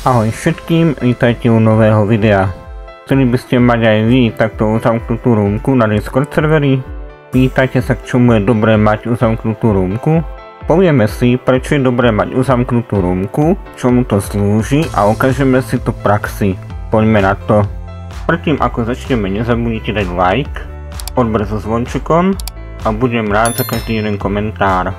Ahoj všetkým, vítajte u nového videa. Chceli by ste mať aj vy takto uzamknutú rúmku na Discord serveri? Pýtajte sa, k čomu je dobré mať uzamknutú rúmku? Povieme si, prečo je dobré mať uzamknutú rúmku, čomu to slúži a ukážeme si to v praxi. Poďme na to. Predtým ako začneme, nezabudnite dať like, odber so zvončekom a budem rád za každý jeden komentár.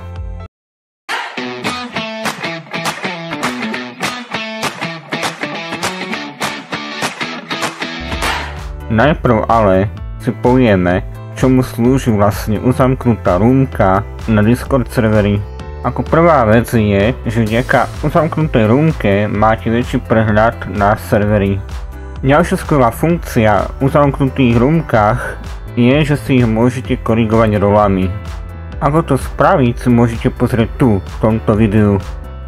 Najprv ale si povieme, čomu slúži vlastne uzamknutá rúmka na Discord serveri. Ako prvá vec je, že vďaka uzamknutej rúmke máte väčší prehľad na serveri. Ďalšia skvelá funkcia v uzamknutých rúmkach je, že si ich môžete korigovať rolami. Ako to spraviť, si môžete pozrieť tu, v tomto videu.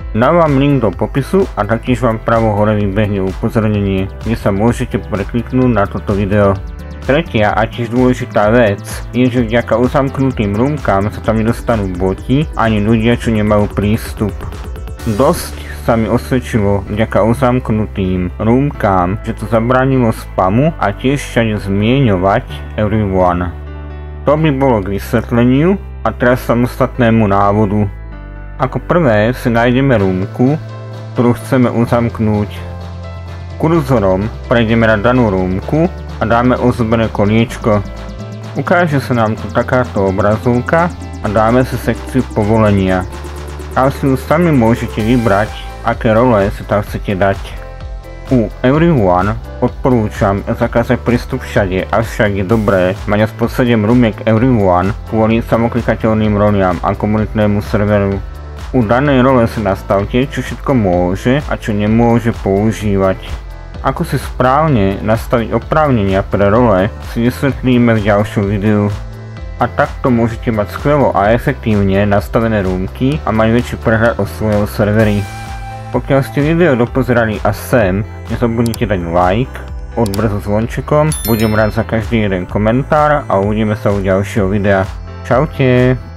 Dám vám link do popisu a taktiež vám pravo hore vybehne upozornenie, kde sa môžete prekliknúť na toto video. Tretia a tiež dôležitá vec je, že vďaka uzamknutým rúmkám sa tam nedostanú boti ani ľudia, čo nemajú prístup. Dosť sa mi osvedčilo vďaka uzamknutým rúmkám, že to zabránilo spamu a tiež všade zmieňovať everyone. To by bolo k vysvetleniu a teraz samostatnému návodu. Ako prvé si nájdeme rúmku, ktorú chceme uzamknúť. Kurzorom prejdeme na danú rúmku a dáme ozdobené koliečko. Ukáže sa nám tu takáto obrazovka a dáme si sekciu povolenia. A si už sami môžete vybrať, aké role si tam chcete dať. U everyone odporúčam zakázať prístup všade, avšak je dobré mať aspoň 7 rúmiek everyone kvôli samoklikateľným roliam a komunitnému serveru. U danej role si nastavte, čo všetko môže a čo nemôže používať. Ako si správne nastaviť oprávnenia pre role, si vysvetlíme v ďalšom videu. A takto môžete mať skvelo a efektívne nastavené rúmky a mať väčší prehľad o svojom serveri. Pokiaľ ste video dopozerali až sem, nezabudnite dať like, odber so zvončekom, budem rád za každý jeden komentár a uvidíme sa u ďalšieho videa. Čaute!